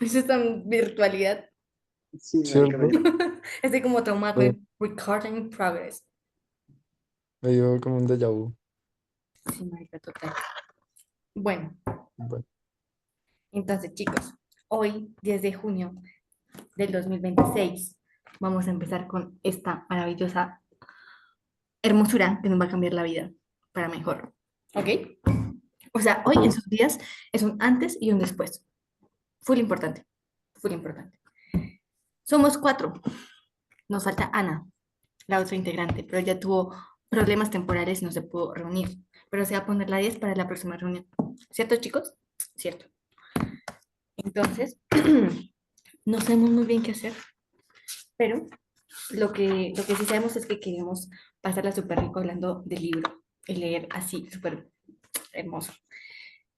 Eso está en virtualidad. Sí, marica, ¿cierto? Estoy como traumada Me, con recording in progress. me dio como un déjà vu. Sí, marica, total. Bueno, Bueno, entonces, chicos, hoy, 10 de junio del 2026, vamos a empezar con esta maravillosa hermosura que nos va a cambiar la vida para mejor. ¿Ok? O sea, hoy en ok. sus días es un antes y un después. Full importante. Full importante. Somos cuatro. Nos falta Ana, la otra integrante, pero ya tuvo problemas temporales y no se pudo reunir. Pero se va a poner la 10 para la próxima reunión. ¿Cierto, chicos? Cierto. Entonces, no sabemos muy bien qué hacer, pero lo que sí sabemos es que queremos pasarla súper rico hablando del libro y leer así, súper hermoso.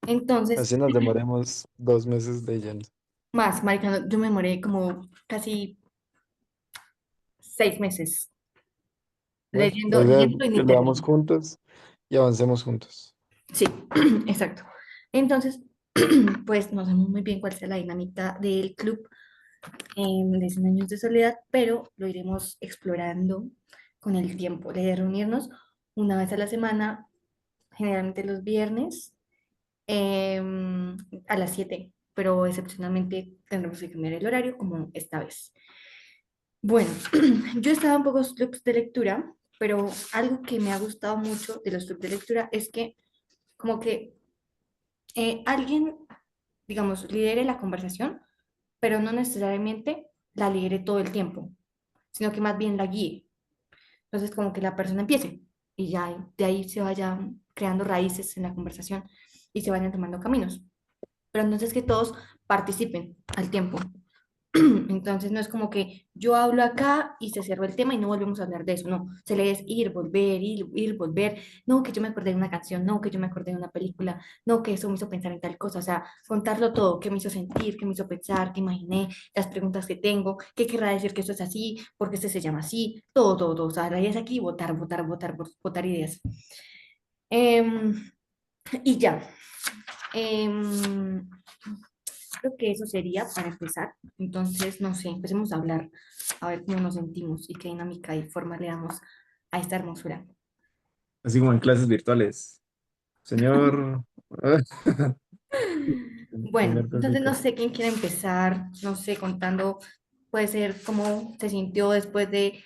Entonces, Así nos demoremos 2 meses leyendo. más, marica, yo me demoré como casi Bueno, 6 meses la leyendo, idea es leyendo y que ni leamos termino. juntos y avancemos juntos. Sí, exacto. Entonces, pues no sabemos muy bien cuál será la dinámica del club de 100 años de soledad, pero lo iremos explorando con el tiempo. La idea de reunirnos una vez a la semana, generalmente los viernes, a las 7, pero excepcionalmente tendremos que cambiar el horario como esta vez. Bueno, yo he estado en pocos clubs de lectura, pero algo que me ha gustado mucho de los clubs de lectura es que como que alguien, digamos, lidere la conversación, pero no necesariamente la lidere todo el tiempo, sino que más bien la guíe. Entonces, como que la persona empiece y ya de ahí se vayan creando raíces en la conversación y se vayan tomando caminos. Pero entonces que todos participen al tiempo. Entonces no es como que yo hablo acá y se cerró el tema y no volvemos a hablar de eso, no, se le es ir, volver, ir, volver, no, que yo me acordé de una canción, no, que yo me acordé de una película, no, que eso me hizo pensar en tal cosa, o sea, contarlo todo, qué me hizo sentir, qué me hizo pensar, qué imaginé, las preguntas que tengo, qué querrá decir que esto es así, por qué este se llama así, todo, todo, todo, o sea, la idea es aquí votar, votar, votar, votar ideas. Em, y ya. Em, Creo que eso sería para empezar. Entonces, no sé, empecemos a hablar, a ver cómo nos sentimos y qué dinámica y forma le damos a esta hermosura. así como en clases virtuales. Señor, Bueno, señor entonces no Cosita. sé quién quiere empezar, no sé, contando, puede ser cómo se sintió después de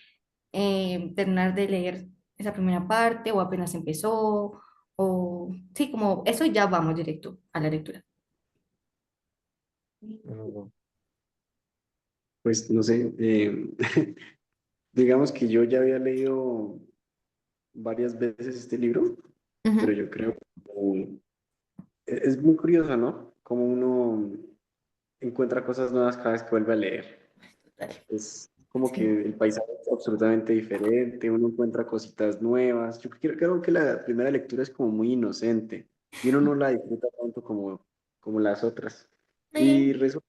terminar de leer esa primera parte o apenas empezó, o sí, como eso y ya vamos directo a la lectura. Bueno, pues no sé, digamos que yo ya había leído varias veces este libro, pero Ujú. yo creo que es muy curioso, ¿no? Como uno encuentra cosas nuevas cada vez que vuelve a leer. Dale. Es como que Sí. el paisaje es absolutamente diferente, uno encuentra cositas nuevas. Creo que la primera lectura es como muy inocente y uno no la disfruta tanto como las otras. Y resulta,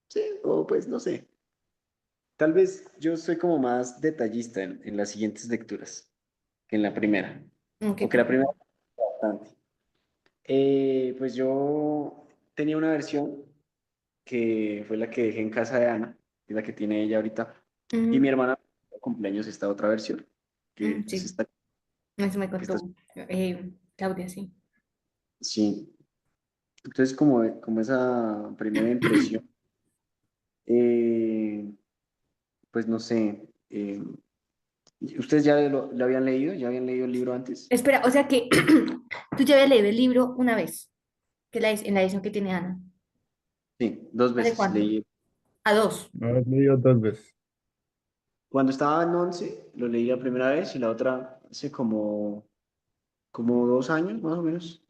sí, o pues no sé, tal vez yo soy como más detallista en las siguientes lecturas que en la primera, Ok, aunque la primera bastante. Pues yo tenía una versión que fue la que dejé en casa de Ana, es la que tiene ella ahorita, y mi ujú, hermana cumpleaños esta otra versión, que es sí. esta, Eso me que esta contó Claudia, sí. sí. Entonces, como esa primera impresión, eh, pues no sé, ¿ustedes ya lo habían leído? ¿Ya habían leído el libro antes? Espera, o sea que tú ya habías leído el libro una vez, que es en la edición que tiene Ana. Sí, dos ¿Hace veces cuánto? leí. A dos. No, lo he leído 2 veces. Cuando estaba en 11, lo leí la primera vez y la otra hace como 2 años, más o menos,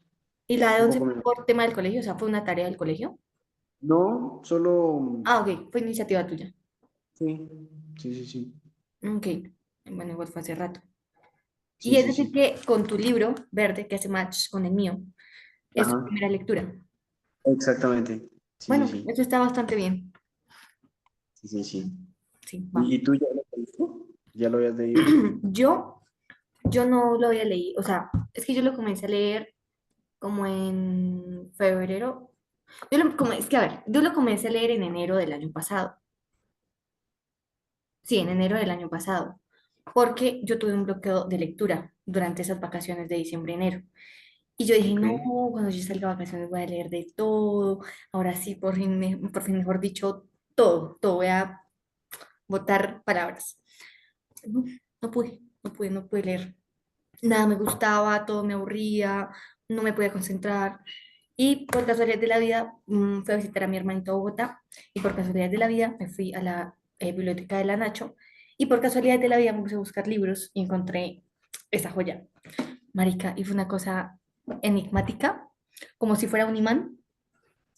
¿Y la de un 11 poco fue menos. por tema del colegio? O sea, ¿fue una tarea del colegio? No, solo, Ah, ok, fue iniciativa tuya. sí, sí, sí, sí, Ok, bueno, igual fue hace rato. sí, Y es sí, decir sí. que con tu libro verde, que hace match con el mío, es tu Ajá, primera lectura. exactamente. Sí, sí, Bueno, sí, eso está bastante bien. sí, sí, sí. Sí, va. ¿Y tú ya lo leíste? ¿Ya lo habías leído? Yo, yo no lo había leído, o sea, es que yo lo comencé a leer como en febrero, Es que, a ver, yo lo comencé a leer en enero del año pasado. Sí, en enero del año pasado. Porque yo tuve un bloqueo de lectura durante esas vacaciones de diciembre-enero. Y yo dije, Ok, no, cuando yo salga de vacaciones voy a leer de todo. Ahora sí, por fin, mejor dicho, todo. Voy a botar palabras. No, no pude leer. Nada me gustaba, todo me aburría, no me podía concentrar. Y por casualidad de la vida, fui a visitar a mi hermanito a Bogotá. Y por casualidad de la vida, me fui a la biblioteca de la Nacho. Y por casualidad de la vida, me puse a buscar libros y encontré esa joya, marica. Y fue una cosa enigmática, como si fuera un imán,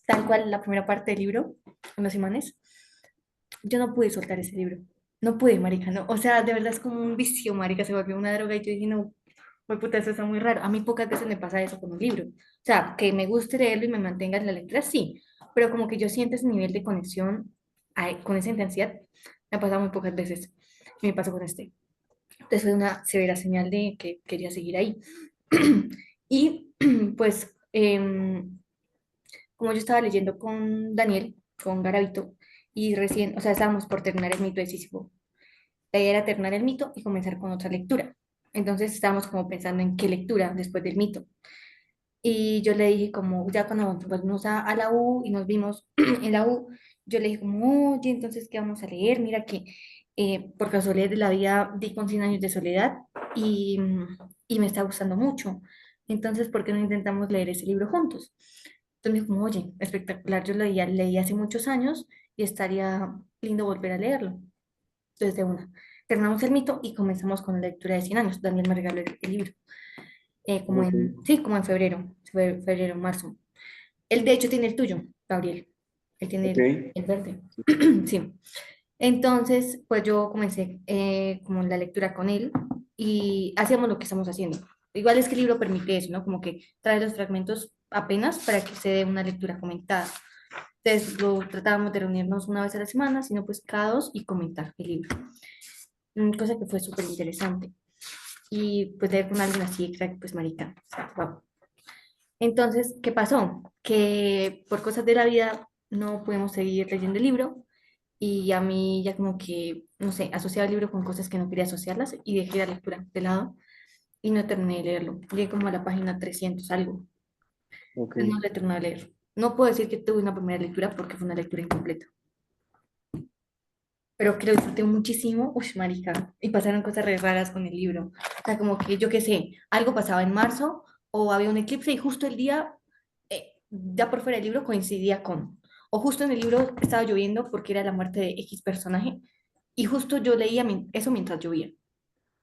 tal cual la primera parte del libro, con los imanes. Yo no pude soltar ese libro. No pude, marica, no. O sea, de verdad es como un vicio, marica, se volvió una droga y yo dije, no, pues puta, eso está muy raro. A mí pocas veces me pasa eso con un libro. O sea, que me guste leerlo y me mantenga en la lectura, sí, pero como que yo siento ese nivel de conexión con esa intensidad, me ha pasado muy pocas veces. Y me pasó con este. Entonces fue una severa señal de que quería seguir ahí. Y pues, como yo estaba leyendo con Daniel, con Garavito, y recién, o sea, estábamos por terminar el mito de Sísifo. La idea era terminar el mito y comenzar con otra lectura. Entonces estábamos como pensando en qué lectura después del mito. Y yo le dije como, ya cuando volvimos a la U y nos vimos en la U, yo le dije como, oye, entonces, ¿qué vamos a leer? Mira que por casualidad de la vida di con 100 años de soledad y, y me está gustando mucho. Entonces, ¿por qué no intentamos leer ese libro juntos? Entonces me dijo como, oye, espectacular, yo leí hace muchos años y estaría lindo volver a leerlo. Entonces, de una. Terminamos el mito y comenzamos con la lectura de 100 años. Daniel me regaló el libro, ok, sí, como en febrero, febrero, marzo. Él de hecho tiene el tuyo, Gabriel. Él tiene ok. el verde. Sí. Entonces, pues yo comencé como la lectura con él y hacíamos lo que estamos haciendo. Igual es que el libro permite eso, ¿no? Como que trae los fragmentos apenas para que se dé una lectura comentada. Entonces, lo tratábamos de reunirnos una vez a la semana, sino pues cada dos y comentar el libro. Cosa que fue súper interesante. Y pues leer con alguien así, crack, pues marica. O sea, wow. Entonces, ¿qué pasó? Que por cosas de la vida no pudimos seguir leyendo el libro y a mí ya como que, no sé, asociaba el libro con cosas que no quería asociarlas y dejé la lectura de lado y no terminé de leerlo. Llegué como a la página 300 algo. Ok. Entonces no le terminé de leer. No puedo decir que tuve una primera lectura porque fue una lectura incompleta, pero que lo disfruté muchísimo, uy, marica, y pasaron cosas re raras con el libro. O sea, como que yo qué sé, algo pasaba en marzo o había un eclipse y justo el día, ya por fuera del libro coincidía con, o justo en el libro estaba lloviendo porque era la muerte de X personaje y justo yo leía eso mientras llovía.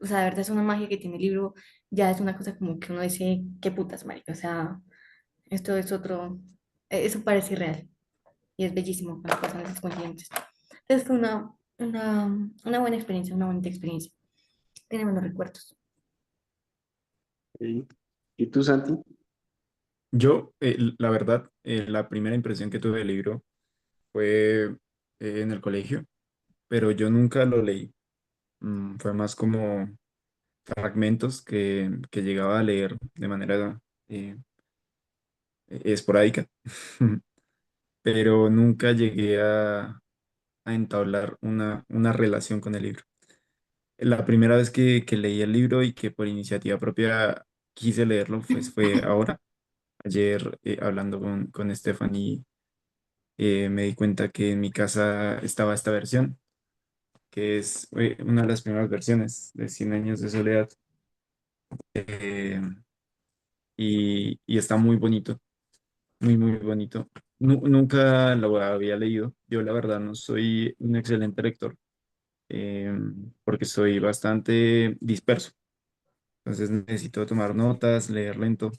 O sea, de verdad es una magia que tiene el libro, ya es una cosa como que uno dice, qué putas, marica, o sea, esto es otro, eso parece irreal y es bellísimo cuando pasan esas coincidencias. Entonces fue una buena experiencia, una bonita experiencia. Tiene buenos recuerdos. Ok. ¿Y tú, Santi? Yo, la verdad, la primera impresión que tuve del libro fue en el colegio, pero yo nunca lo leí. Fue más como fragmentos que llegaba a leer de manera eh, esporádica, pero nunca llegué a entablar una relación con el libro. La primera vez que leí el libro y que por iniciativa propia quise leerlo, pues fue ahora. Ayer hablando con Stephanie, me di cuenta que en mi casa estaba esta versión, que es una de las primeras versiones de Cien años de soledad. eh, y está muy bonito, muy bonito. Nunca lo había leído. Yo la verdad no soy un excelente lector, eh, porque soy bastante disperso. Entonces necesito tomar notas, leer lento.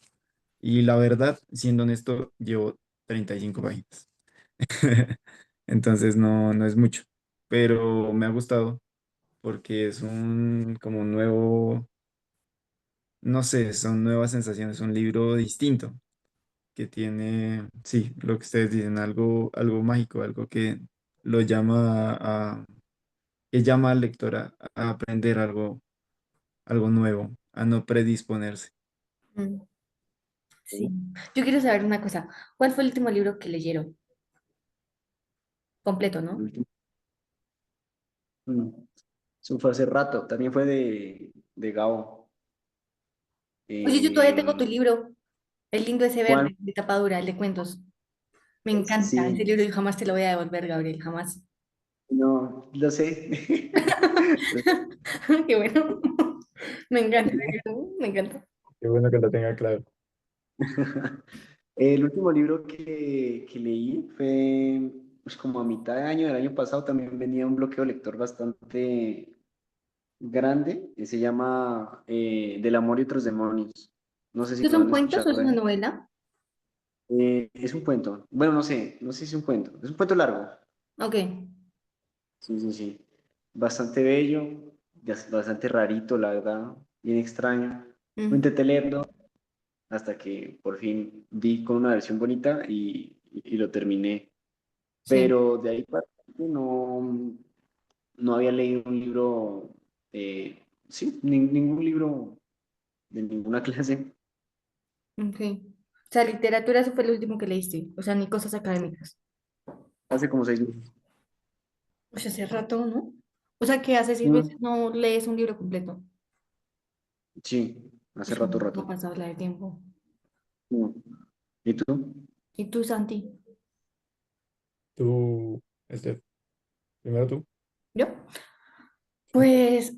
Y la verdad, siendo honesto, llevo 35 páginas. Entonces no es mucho, pero me ha gustado porque es como un nuevo, no sé, son nuevas sensaciones, un libro distinto que tiene, sí, lo que ustedes dicen, algo mágico, algo que lo llama que llama al lector a aprender algo nuevo, a no predisponerse. Mm. Sí. Yo quiero saber una cosa. ¿Cuál fue el último libro que leyeron? Completo, El ¿no? último, mm, eso fue hace rato, también fue de Gabo. Oye, yo todavía tengo tu Eh, libro, el lindo ese ¿Cuál? verde, de tapa dura, el de cuentos. Me encanta ese Sí, libro, yo jamás te lo voy a devolver, Gabriel, jamás. no, lo sé. Qué bueno. Me encanta, me encanta. Qué bueno que lo tenga claro. El último libro que leí fue pues, como a mitad de año del año pasado. También venía un bloqueo lector bastante grande, que se llama Del amor y otros demonios. No sé si ¿Estos lo son han cuentos o es escuchado. una novela? Es un cuento. Bueno, no sé si es un cuento. Es un cuento largo. Ok. Sí, sí, sí. Bastante bello, bastante rarito, la verdad. Bien extraño. Lo Mm, intenté leerlo hasta que por fin di con una versión bonita y lo terminé. sí. Pero de ahí para adelante no había leído un libro, sí, ningún libro de ninguna clase. Ok. O sea, literatura, eso fue el último que leíste. O sea, ni cosas académicas. Hace como 6 meses. O sea, hace rato, ¿no? O sea, que hace 6 meses Mm, no lees un libro completo. sí, hace Pues rato, no ha rato. pasado la de tiempo. Mm. ¿Y tú? ¿Y tú, Santi? Tú, primero tú. ¿Yo? Pues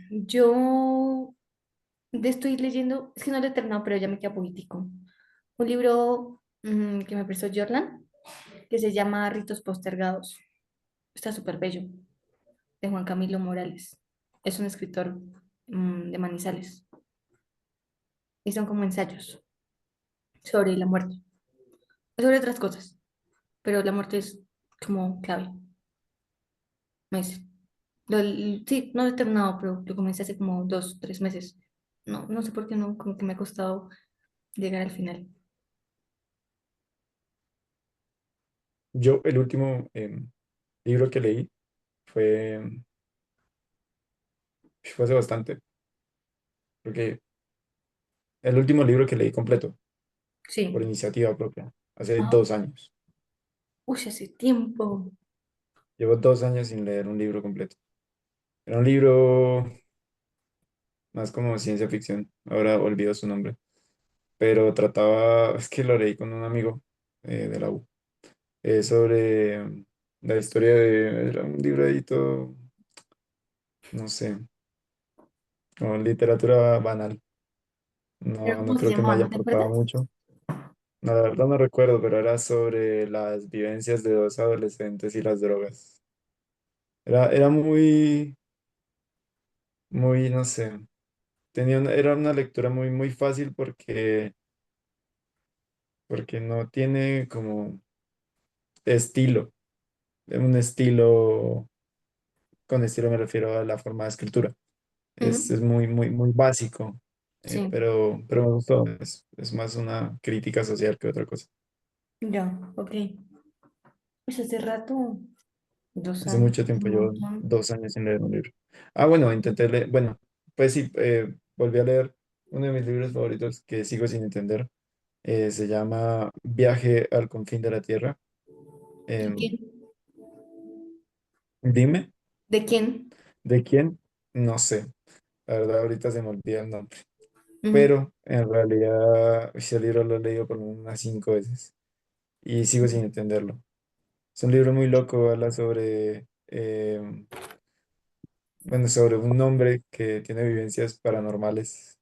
yo estoy leyendo, es que no lo he terminado, pero ya me queda poquitico. Un libro que me prestó Jordan, que se llama Ritos Postergados. Está súper bello, de Juan Camilo Morales. Es un escritor de Manizales. Y son como ensayos sobre la muerte, sobre otras cosas, pero la muerte es como clave. Meses. Sí, no lo he terminado, pero lo comencé hace como 2, 3 meses. No, no sé por qué no, como que me ha costado llegar al final. Yo, el último libro que leí fue, fue hace bastante, porque el último libro que leí completo, por Sí. iniciativa propia, hace Ajá. 2 años. Uy, hace tiempo. Llevo 2 años sin leer un libro completo. Era un libro más como ciencia ficción, ahora olvido su nombre, pero trataba, es que lo leí con un amigo de la U, sobre la historia era un libro ahí todo, no sé, como literatura banal. ¿Pero No, no cómo se creo que me llamaba? haya ¿No te aportado acuerdas? mucho. No, la verdad no recuerdo, pero era sobre las vivencias de dos adolescentes y las drogas. Era muy, muy, no sé, era una lectura muy, muy fácil porque no tiene como estilo, un estilo, con estilo me refiero a la forma de escritura. Es Ujú. muy, muy, muy básico, Sí, pero me gustó. Es más una crítica social que otra cosa. ya, ok. Pues hace rato, dos Hace años, mucho tiempo, un llevo montón. 2 años sin leer un libro. Ah, bueno, intenté leer, bueno, pues sí, volví a leer uno de mis libros favoritos que sigo sin entender. Se llama Viaje al confín de la Tierra. ¿De Em, quién? dime, ¿De quién? ¿de quién? No sé, la verdad ahorita se me olvida el nombre, Ujú. pero en realidad ese libro lo he leído por unas 5 veces y sigo sin entenderlo. Es un libro muy loco, habla sobre, bueno, sobre un hombre que tiene vivencias paranormales,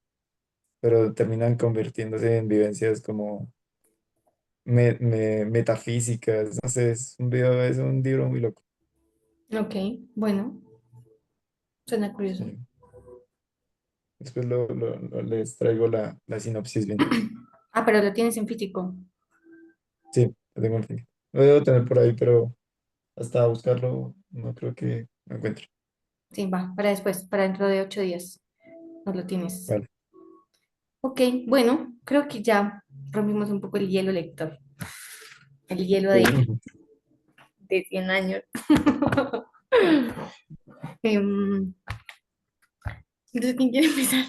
pero terminan convirtiéndose en vivencias como metafísicas. No sé, es un libro muy loco. Ok, bueno, suena curioso. Sí. Después les traigo la sinopsis bien. Ah, pero lo tienes en físico. Sí, lo tengo en fin. Lo debo tener por ahí, pero hasta buscarlo no creo que lo encuentre. Sí, va, para después, para dentro de 8 días. No lo tienes. Vale. Ok, bueno, creo que ya rompimos un poco el hielo lector. El hielo Sí. de 100 años. Entonces, ¿quién quiere empezar?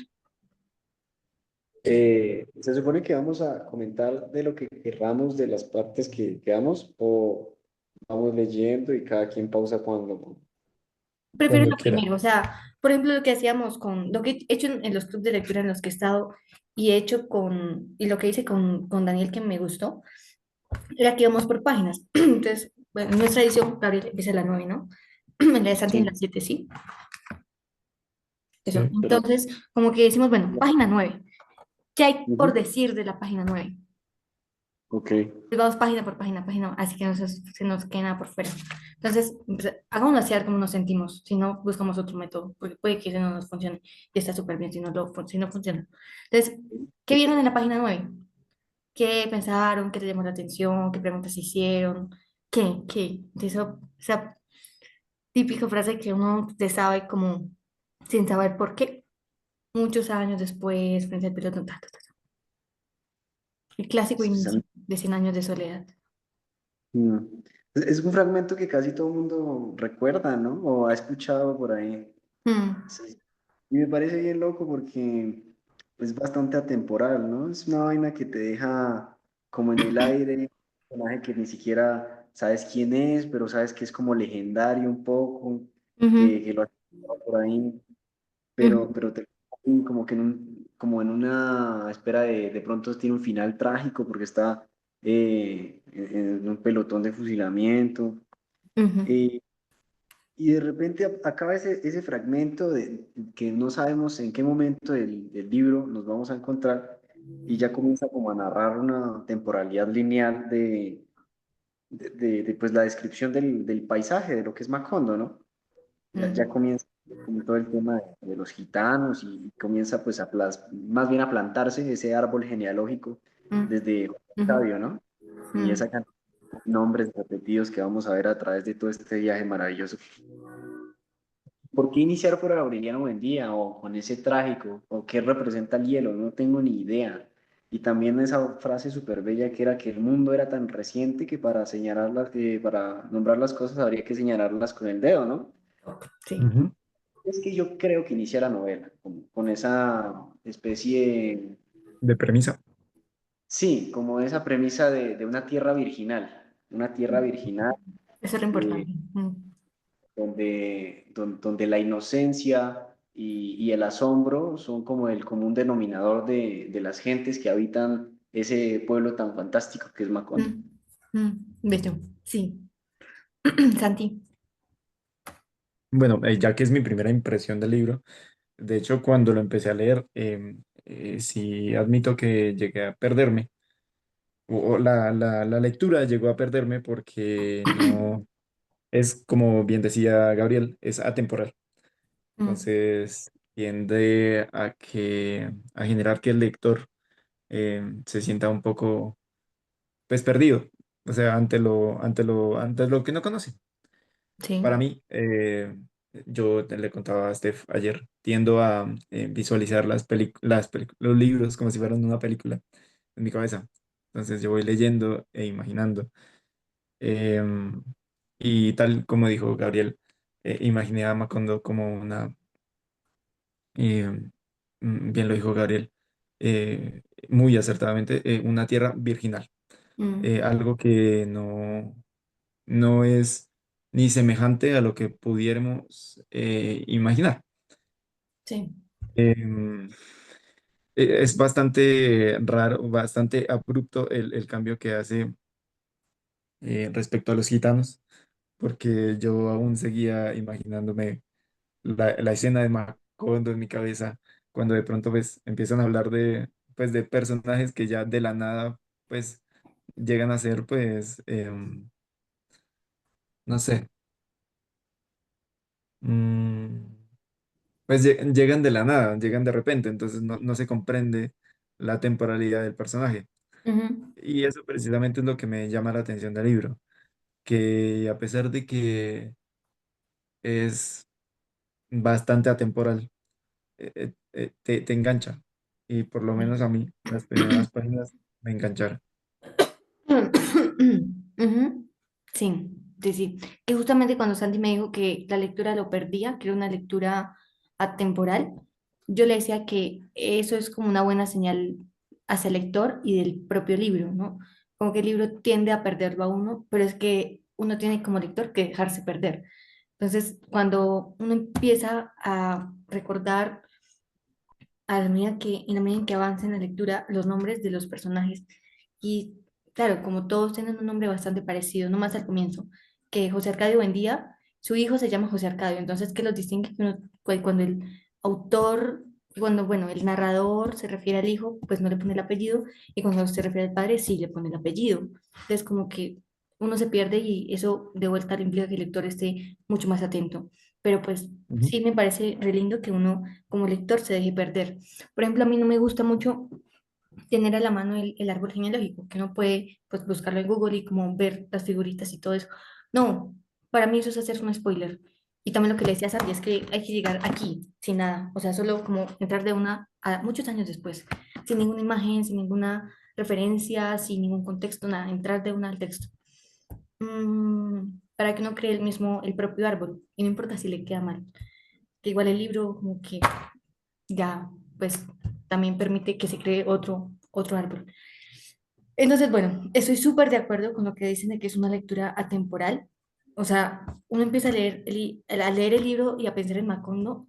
Se supone que vamos a comentar de lo que querramos de las partes que quedamos o vamos leyendo y cada quien pausa cuando. Prefiero Cuando lo quiera. primero, o sea, por ejemplo, lo que hacíamos con, lo que he hecho en los clubes de lectura en los que he estado y he hecho con, y lo que hice con Daniel que me gustó, era que íbamos por páginas. Entonces, bueno, en nuestra edición, Gabriel empieza a las 9, ¿no? En la de Santi en Sí, las 7, sí. Eso. Sí. pero. Entonces, como que decimos, bueno, página 9. ¿Qué hay por Ujú. decir de la página 9? Ok. Pues vamos página por página, página, así que no se nos quede nada por fuera. Entonces, pues, hagámoslo así a ver cómo nos sentimos. Si no, buscamos otro método, porque puede que ese no nos funcione y está súper bien si no funciona. Entonces, ¿qué vieron en la página 9? ¿Qué pensaron? ¿Qué te llamó la atención? ¿Qué preguntas hicieron? ¿Qué? De eso, esa típica frase que uno te sabe como sin saber por qué. Muchos años después, frente al piloto, ta, ta, ta, ta. El clásico inicio de Cien años de soledad. Mm. Es un fragmento que casi todo el mundo recuerda, ¿no? O ha escuchado por ahí. Mm, Sí. Y me parece bien loco porque es bastante atemporal, ¿no? Es una vaina que te deja como en el aire, un personaje que ni siquiera sabes quién es, pero sabes que es como legendario un poco, ujú, que lo ha escuchado por ahí, ujú, pero te como que como en una espera de pronto tiene un final trágico porque está en un pelotón de fusilamiento. ujú, eh, y de repente acaba ese fragmento que no sabemos en qué momento del libro nos vamos a encontrar y ya comienza como a narrar una temporalidad lineal pues la descripción del paisaje, de lo que es Macondo, ¿no? Ya ujú, comienza con todo el tema de los gitanos y comienza pues más bien a plantarse ese árbol genealógico desde ujú, Octavio, ¿no? Y ujú, esa cantidad de nombres repetidos que vamos a ver a través de todo este viaje maravilloso. ¿Por qué iniciar por Aureliano Buendía o con ese trágico? ¿O qué representa el hielo? No tengo ni idea. Y también esa frase súper bella que era que el mundo era tan reciente que para señalarlas, para nombrar las cosas habría que señalarlas con el dedo, ¿no? sí. Ujú. Es que yo creo que inicia la novela con esa especie, De premisa. sí, como esa premisa de una tierra virginal Eso es lo eh, importante. donde la inocencia y el asombro son como el común denominador de las gentes que habitan ese pueblo tan fantástico que es Macondo. Mm, bello, sí. Santi. Bueno, ya que es mi primera impresión del libro, de hecho, cuando lo empecé a leer, sí admito que llegué a perderme, o la lectura llegó a perderme porque no, es como bien decía Gabriel, es atemporal. Mm, Entonces, tiende a generar que el lector se sienta un poco, pues, perdido, o sea, ante lo que no conoce. Para sí. mí, yo le contaba a Steph ayer, tiendo a visualizar los libros como si fueran una película en mi cabeza. Entonces yo voy leyendo e imaginando. Em, y tal como dijo Gabriel, imaginé a Macondo como bien lo dijo Gabriel, muy acertadamente, una tierra virginal, Mm, algo que no es ni semejante a lo que pudiéramos imaginar. sí. Em, es bastante raro, bastante abrupto el cambio que hace respecto a los gitanos, porque yo aún seguía imaginándome la escena de Macondo en mi cabeza, cuando de pronto pues empiezan a hablar pues, de personajes que ya de la nada pues llegan a ser pues, no sé. mm, pues llegan de la nada, llegan de repente, entonces no se comprende la temporalidad del personaje. Ujú, Y eso precisamente es lo que me llama la atención del libro, que a pesar de que es bastante atemporal, te engancha. Y por lo menos a sí. mí, las primeras páginas me engancharon. Ujú, sí, sí, sí. Que justamente cuando Santi me dijo que la lectura lo perdía, que era una lectura atemporal, yo le decía que eso es como una buena señal hacia el lector y del propio libro, ¿no? Como que el libro tiende a perderlo a uno, pero es que uno tiene como lector que dejarse perder. Entonces, cuando uno empieza a recordar a la medida que, en la medida en que avanza en la lectura, los nombres de los personajes, y claro, como todos tienen un nombre bastante parecido, no más al comienzo, que José Arcadio Buendía, su hijo se llama José Arcadio, entonces, ¿qué los distingue? Que cuando el autor, cuando, bueno, el narrador se refiere al hijo, pues no le pone el apellido, y cuando se refiere al padre, sí le pone el apellido. Entonces, como que uno se pierde y eso de vuelta le implica que el lector esté mucho más atento. Pero pues Ujú. sí me parece re lindo que uno como lector se deje perder. Por ejemplo, a mí no me gusta mucho tener a la mano el árbol genealógico, que uno puede pues, buscarlo en Google y como ver las figuritas y todo eso. No, para mí eso es hacer un spoiler. Y también lo que le decía a Sandy es que hay que llegar aquí, sin nada, o sea, solo como entrar de una a muchos años después, sin ninguna imagen, sin ninguna referencia, sin ningún contexto, nada, entrar de una al texto. Para que uno cree el mismo, el propio árbol, y no importa si le queda mal, que igual el libro como que ya pues también permite que se cree otro árbol. Entonces, bueno, estoy súper de acuerdo con lo que dicen de que es una lectura atemporal. O sea, uno empieza a leer a leer el libro y a pensar en Macondo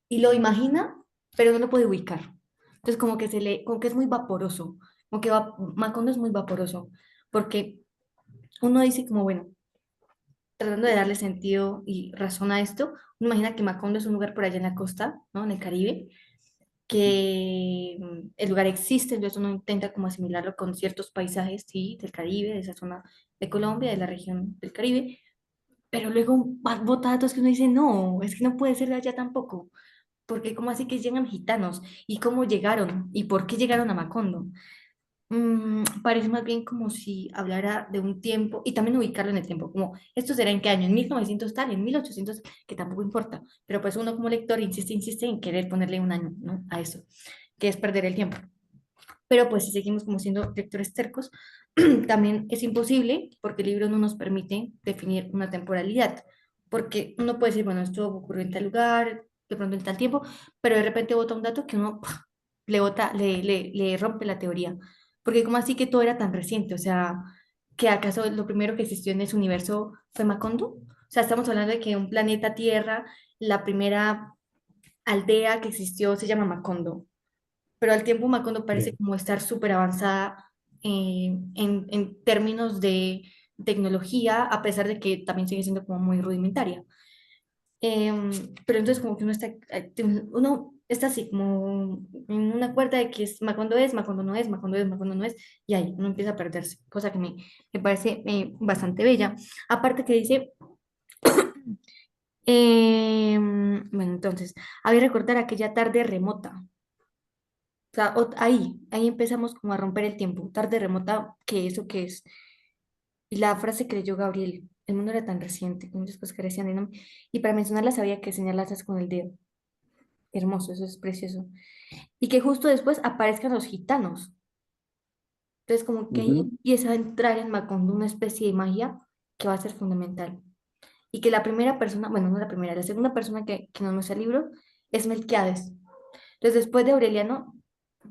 y lo imagina, pero no lo puede ubicar. Entonces, como que se lee, como que es muy vaporoso, como que Macondo es muy vaporoso, porque uno dice como, bueno, tratando de darle sentido y razón a esto, uno imagina que Macondo es un lugar por allá en la costa, ¿no? En el Caribe, que el lugar existe, entonces uno intenta como asimilarlo con ciertos paisajes, sí, del Caribe, de esa zona de Colombia, de la región del Caribe, pero luego bota datos que uno dice, no, es que no puede ser de allá tampoco, porque cómo así que llegan gitanos, y cómo llegaron, y por qué llegaron a Macondo. Parece más bien como si hablara de un tiempo y también ubicarlo en el tiempo, como esto será en qué año, en 1900 tal, en 1800, que tampoco importa, pero pues uno como lector insiste en querer ponerle un año, ¿no? A eso, que es perder el tiempo. Pero pues si seguimos como siendo lectores tercos, también es imposible porque el libro no nos permite definir una temporalidad, porque uno puede decir, bueno, esto ocurrió en tal lugar, de pronto en tal tiempo, pero de repente bota un dato que uno le bota, le rompe la teoría, porque como así que todo era tan reciente, o sea, que acaso lo primero que existió en ese universo fue Macondo, o sea, estamos hablando de que un planeta Tierra, la primera aldea que existió se llama Macondo, pero al tiempo Macondo parece Sí. como estar súper avanzada en términos de tecnología, a pesar de que también sigue siendo como muy rudimentaria. Pero entonces como que uno está así como en una cuerda de que es, Macondo no es, Macondo es, Macondo no es, y ahí uno empieza a perderse, cosa que me parece bastante bella. Aparte que dice, bueno, entonces, había recordar aquella tarde remota. O sea, ahí empezamos como a romper el tiempo. Tarde remota, ¿qué eso qué es? Y la frase que leyó Gabriel, el mundo era tan reciente, que muchas cosas carecían de nombre. Y para mencionarlas había que señalarlas con el dedo. Hermoso, eso es precioso. Y que justo después aparezcan los gitanos. Entonces, como que ahí Ujú. empieza a entrar en Macondo una especie de magia que va a ser fundamental. Y que la primera persona, bueno, no la primera, la segunda persona que nos muestra el libro es Melquiades. Entonces, después de Aureliano,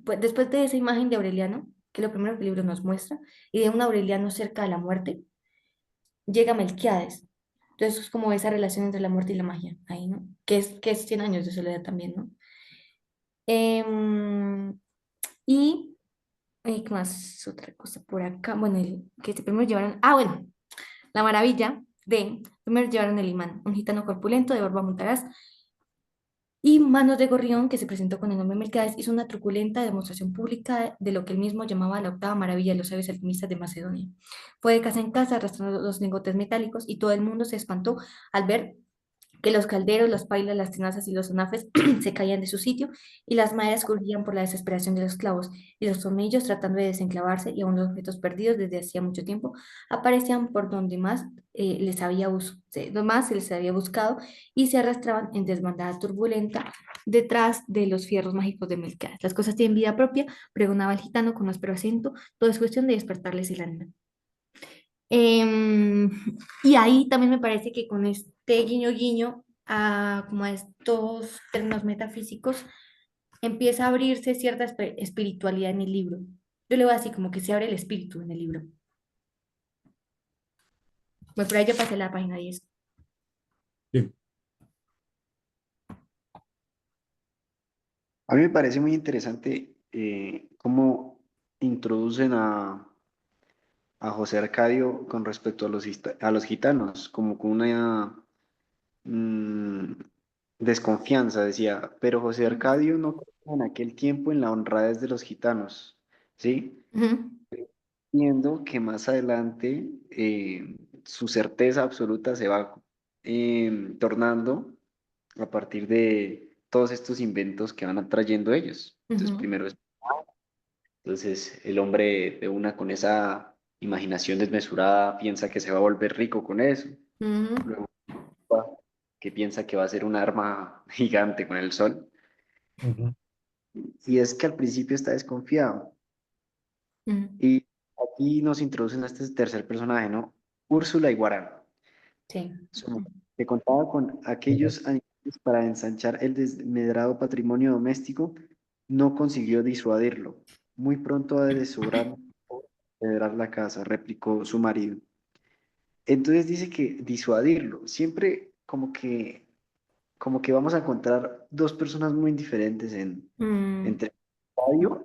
pues, después de esa imagen de Aureliano, que es lo primero que el libro nos muestra, y de un Aureliano cerca de la muerte, llega Melquiades. Entonces, es como esa relación entre la muerte y la magia, ahí, ¿no? Que es 100 años de soledad también, ¿no? Em, y, ¿qué más? Otra cosa por acá. Bueno, que primero llevaron, bueno, la maravilla primero llevaron el imán, un gitano corpulento de barba montaraz y Manos de Gorrión, que se presentó con el nombre Melquiades, hizo una truculenta demostración pública de lo que él mismo llamaba la octava maravilla de los sabios alquimistas de Macedonia. Fue de casa en casa arrastrando los lingotes metálicos y todo el mundo se espantó al ver que los calderos, las pailas, las tenazas y los sonafes se caían de su sitio y las maderas crujían por la desesperación de los clavos y los tornillos tratando de desenclavarse y aún los objetos perdidos desde hacía mucho tiempo aparecían por donde más más se les había buscado y se arrastraban en desbandada turbulenta detrás de los fierros mágicos de Melquiades. Las cosas tienen vida propia, pregonaba el gitano con áspero acento, todo es cuestión de despertarles el ánimo. Em, y ahí también me parece que con este guiño guiño a como a estos términos metafísicos, empieza a abrirse cierta espiritualidad en el libro. Yo le voy así como que se abre el espíritu en el libro. Bueno, por ahí yo pasé la página 10. Sí. A mí me parece muy interesante cómo introducen a José Arcadio con respecto a a los gitanos, como con una mm, desconfianza, decía, pero José Arcadio no creía en aquel tiempo en la honradez de los gitanos, ¿sí? Ujú, Viendo que más adelante su certeza absoluta se va tornando a partir de todos estos inventos que van atrayendo ellos. Entonces, ujú, primero es, entonces el hombre de una con esa imaginación desmesurada piensa que se va a volver rico con eso. ujú, Luego que piensa que va a ser un arma gigante con el sol. Ujú. Y es que al principio está desconfiado. ujú. Y aquí nos introducen a este tercer personaje, ¿no? Úrsula Iguarán, Sí. su mujer, que contaba con aquellos animales para ensanchar el desmedrado patrimonio doméstico, no consiguió disuadirlo. Muy pronto ha de deshobrar desmedrar la casa, replicó su marido. Entonces dice que disuadirlo, siempre como que vamos a encontrar dos personas muy diferentes Mm, entre Arcadio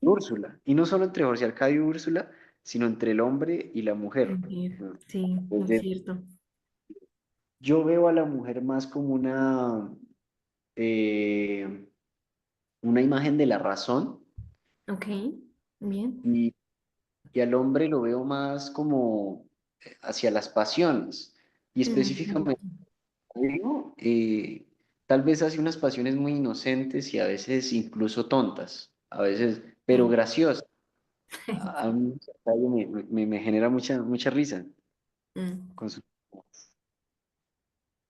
y Úrsula. Y no solo entre José Arcadio y Úrsula, sino entre el hombre y la mujer. mujer. Sí, muy Entonces, cierto. yo veo a la mujer más como eh, una imagen de la razón Ok, bien. y, y al hombre lo veo más como hacia las pasiones. Y Mm, específicamente, digo, tal vez hacia unas pasiones muy inocentes y a veces incluso tontas, a veces, pero sí, graciosas. A sí. mí me genera mucha risa Mm, con su...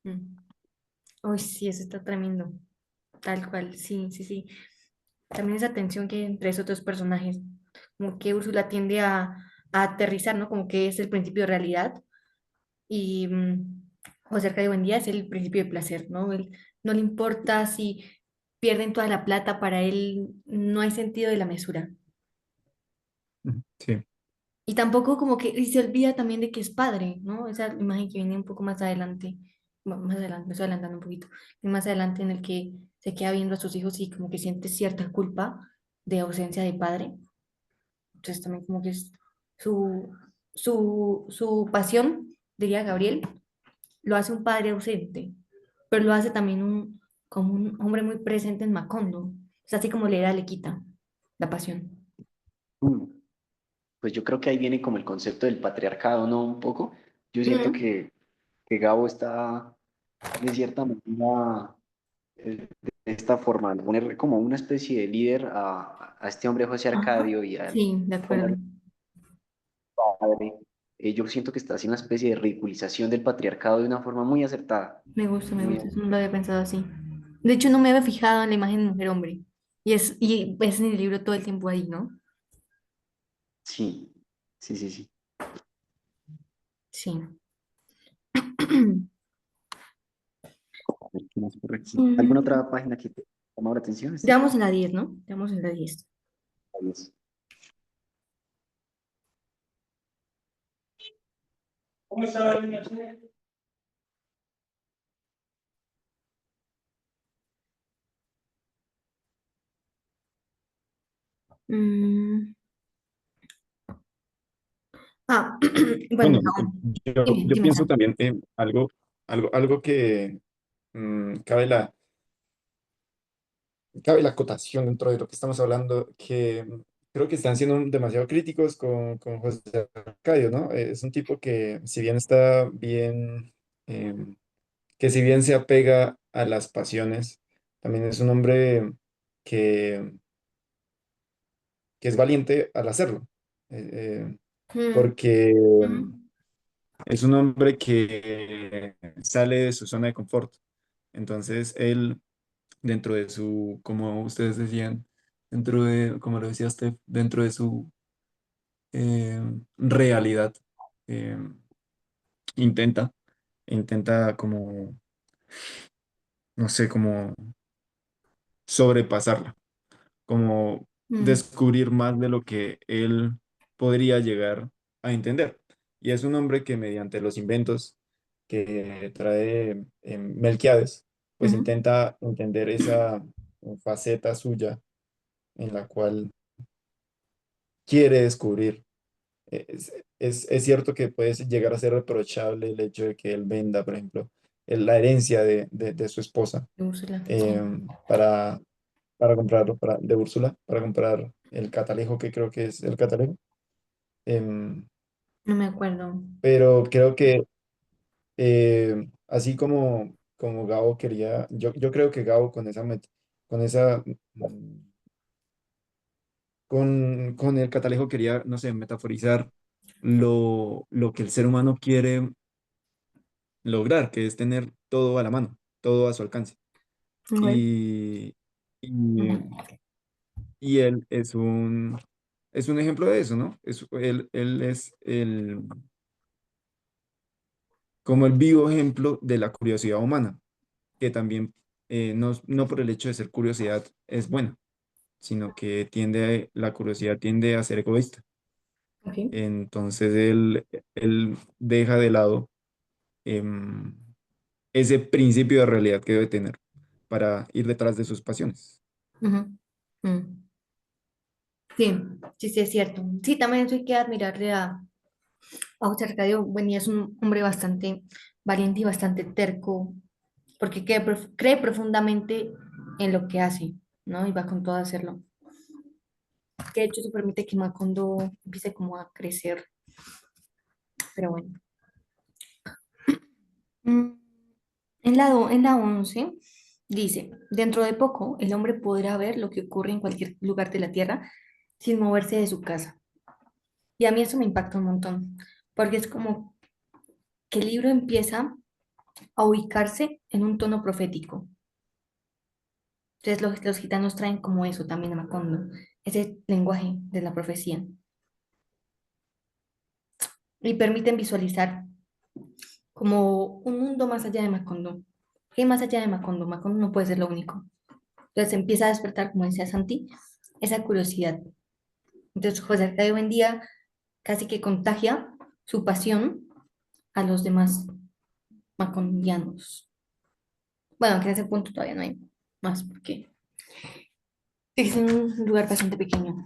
mm. Uy, sí, eso está tremendo. Tal cual, sí, sí, sí. También esa tensión que hay entre esos dos personajes, como que Úrsula tiende a aterrizar, ¿no? Como que es el principio de realidad y José Arcadio Buendía es el principio de placer, ¿no? Él no le importa si pierden toda la plata, para él no hay sentido de la mesura. Ujú. Sí. Y tampoco como que y se olvida también de que es padre, ¿no? Esa imagen que viene un poco más adelante, bueno, más adelante, me estoy adelantando un poquito, y más adelante en el que se queda viendo a sus hijos y como que siente cierta culpa de ausencia de padre. Entonces también como que es su, su pasión, diría Gabriel, lo hace un padre ausente, pero lo hace también como un hombre muy presente en Macondo. O sea, así como le da, le quita la pasión. Mm, Pues yo creo que ahí viene como el concepto del patriarcado, ¿no? Un poco. Yo siento Ujú. que Gabo está de cierta manera de esta forma, de poner como una especie de líder a este hombre José Ajá. Arcadio y al Sí, de hombre acuerdo. padre. Yo siento que está haciendo una especie de ridiculización del patriarcado de una forma muy acertada. Me Muy, gusta, eso no lo había pensado así. De hecho, no me había fijado en la imagen mujer-hombre. Y es en el libro todo el tiempo ahí, ¿no? sí, sí. Sí. A ver, ¿qué más por aquí? ¿Alguna Mm, otra página que te llamó la atención, ya Steph? vamos en la 10, ¿no? Ya vamos en la 10. Ahí es. Mm, ah, bueno, Bueno, yo dime, pienso Sam. también en algo que cabe cabe la acotación dentro de lo que estamos hablando, que creo que están siendo demasiado críticos con José Arcadio, ¿no? Es un tipo que, si bien está bien, que si bien se apega a las pasiones, también es un hombre que, que es valiente al hacerlo, eh, Mm, porque mm, es un hombre que sale de su zona de confort. Entonces, él dentro de su, como ustedes decían, dentro de, como lo decía Steph, dentro de su realidad, eh, intenta, intenta como, no sé, como sobrepasarla. como Mm, descubrir más de lo que él podría llegar a entender. Y es un hombre que mediante los inventos que trae Melquiades, pues ujú. intenta entender esa faceta suya en la cual quiere descubrir. Es cierto que puede llegar a ser reprochable el hecho de que él venda, por ejemplo, la herencia de su esposa Úrsula, sí. para, comprarlo, de Úrsula, para comprar el catalejo, que creo que es el catalejo. Em, No me acuerdo. pero creo que así como Gabo quería, yo creo que Gabo con esa, con el catalejo quería, no sé, metaforizar lo que el ser humano quiere lograr, que es tener todo a la mano, todo a su alcance. Ok. Y, y, Ujú, y él es un ejemplo de eso, ¿no? Él es como el vivo ejemplo de la curiosidad humana, que también no por el hecho de ser curiosidad es buena, sino que la curiosidad tiende a ser egoísta. ok. Entonces él deja de lado em, ese principio de realidad que debe tener para ir detrás de sus pasiones. Ujú, mm. Sí, sí, sí, es cierto. Sí, también eso hay que admirarle a José Arcadio Buendía, es un hombre bastante valiente y bastante terco, porque cree profundamente en lo que hace, ¿no? Y va con todo a hacerlo. Que de hecho eso permite que Macondo empiece como a crecer, pero bueno. Mm, en la 11 dice, dentro de poco el hombre podrá ver lo que ocurre en cualquier lugar de la Tierra sin moverse de su casa. Y a mí eso me impacta un montón, porque es como que el libro empieza a ubicarse en un tono profético. Entonces los gitanos traen como eso también a Macondo, ese lenguaje de la profecía, y permiten visualizar como un mundo más allá de Macondo. ¿Qué hay más allá de Macondo? Macondo no puede ser lo único. Entonces empieza a despertar, como decía Santi, esa curiosidad. Entonces José Arcadio Buendía casi que contagia su pasión a los demás macondianos. Bueno, que en ese punto todavía no hay más, porque es un lugar bastante pequeño.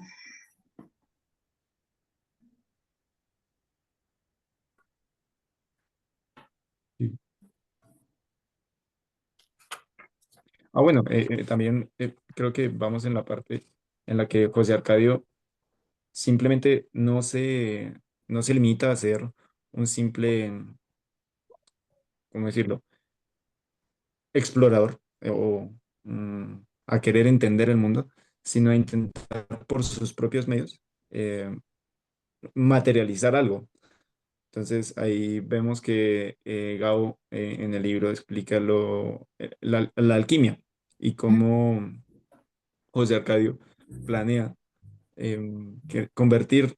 Sí. Bueno, también creo que vamos en la parte en la que José Arcadio simplemente no se limita a ser un simple, ¿cómo decirlo?, explorador a querer entender el mundo, sino a intentar por sus propios medios eh, materializar algo. Entonces ahí vemos que Gao en el libro explica la alquimia y cómo José Arcadio planea convertir,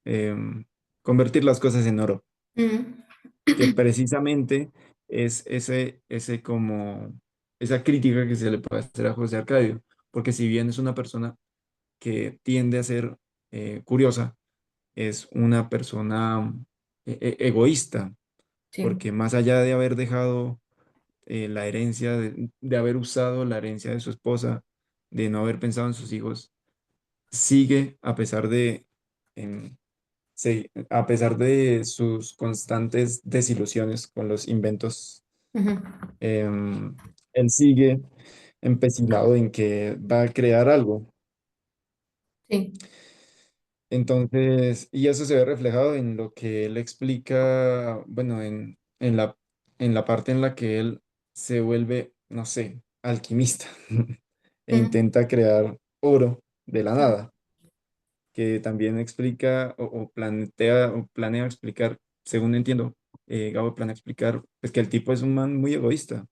em, convertir las cosas en oro, Mm, que precisamente es esa crítica que se le puede hacer a José Arcadio, porque si bien es una persona que tiende a ser curiosa, es una persona egoísta, sí. porque más allá de haber dejado la herencia, de haber usado la herencia de su esposa, de no haber pensado en sus hijos, sigue a pesar em, a pesar de sus constantes desilusiones con los inventos, Ujú, em, él sigue empecinado en que va a crear algo. sí. Entonces, y eso se ve reflejado en lo que él explica, bueno, en la parte en la que él se vuelve, no sé, alquimista e Mm, intenta crear oro de la sí. nada, que también explica o planea explicar, según entiendo, Gabo planea explicar, pues que el tipo es un man muy egoísta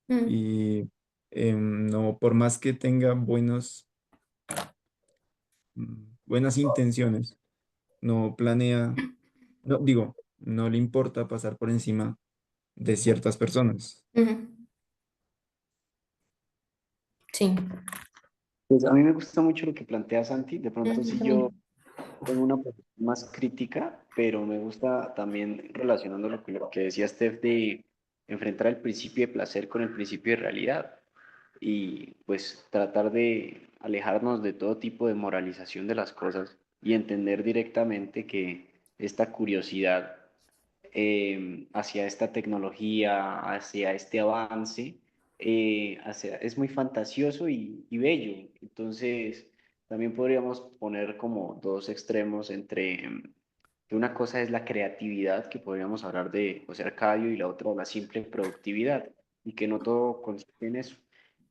Mm, y no, por más que tenga buenas intenciones, no planea. No, digo, no le importa pasar por encima de ciertas personas. ujú, sí. Pues a mí me gusta mucho lo que plantea Santi. De pronto Yo si yo también. tengo una posición más crítica, pero me gusta también relacionándolo con lo que decía Steph de enfrentar el principio de placer con el principio de realidad y pues tratar de alejarnos de todo tipo de moralización de las cosas y entender directamente que esta curiosidad hacia esta tecnología, hacia este avance, es muy fantasioso y bello. Entonces, también podríamos poner como dos extremos entre que una cosa es la creatividad, que podríamos hablar de José Arcadio, y la otra la simple productividad, y que no todo consiste en eso.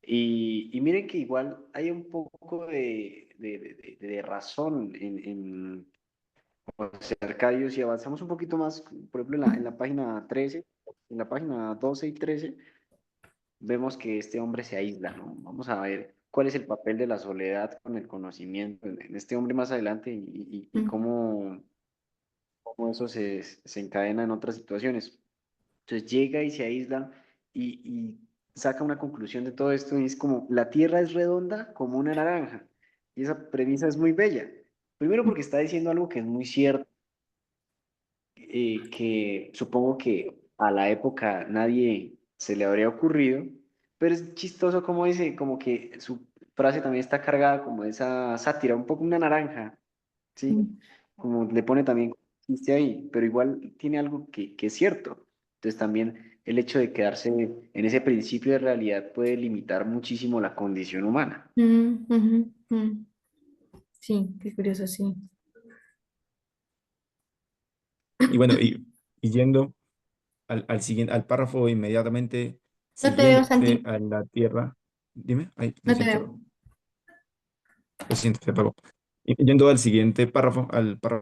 Y miren que igual hay un poco de razón en José Arcadio. Si avanzamos un poquito más, por ejemplo, en la página 13, en la página 12 y 13, vemos que este hombre se aísla, ¿no? Vamos a ver cuál es el papel de la soledad con el conocimiento en este hombre más adelante y cómo eso se encadena en otras situaciones. Entonces llega y se aísla y saca una conclusión de todo esto y es como, la Tierra es redonda como una naranja. Y esa premisa es muy bella. Primero porque está diciendo algo que es muy cierto, que supongo que a la época nadie se le habría ocurrido, pero es chistoso como dice, como que su frase también está cargada como de esa sátira, un poco una naranja, ¿sí? Como le pone también chiste ahí, pero igual tiene algo que es cierto. Entonces también el hecho de quedarse en ese principio de realidad puede limitar muchísimo la condición humana. Sí, qué curioso, sí. Y bueno, y yendo al siguiente, al párrafo inmediatamente No te veo, siguiente Santi. a la Tierra. Dime, ay, No te veo. lo siento, se apagó. Y yendo al siguiente párrafo, al párrafo